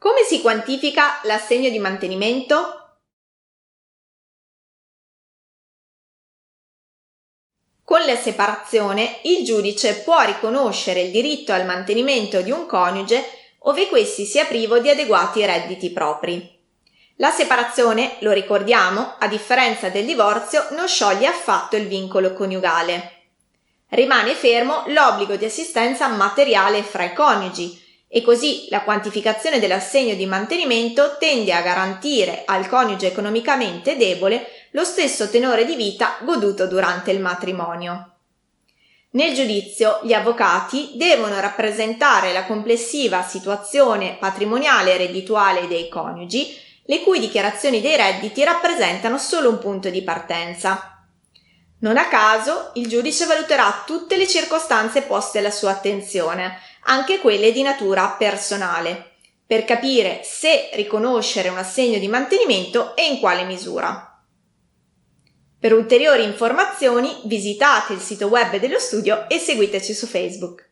Come si quantifica l'assegno di mantenimento? Con la separazione, il giudice può riconoscere il diritto al mantenimento di un coniuge ove questi sia privo di adeguati redditi propri. La separazione, lo ricordiamo, a differenza del divorzio, non scioglie affatto il vincolo coniugale. Rimane fermo l'obbligo di assistenza materiale fra i coniugi e così la quantificazione dell'assegno di mantenimento tende a garantire al coniuge economicamente debole lo stesso tenore di vita goduto durante il matrimonio. Nel giudizio gli avvocati devono rappresentare la complessiva situazione patrimoniale e reddituale dei coniugi, le cui dichiarazioni dei redditi rappresentano solo un punto di partenza. Non a caso, il giudice valuterà tutte le circostanze poste alla sua attenzione, anche quelle di natura personale, per capire se riconoscere un assegno di mantenimento e in quale misura. Per ulteriori informazioni visitate il sito web dello studio e seguiteci su Facebook.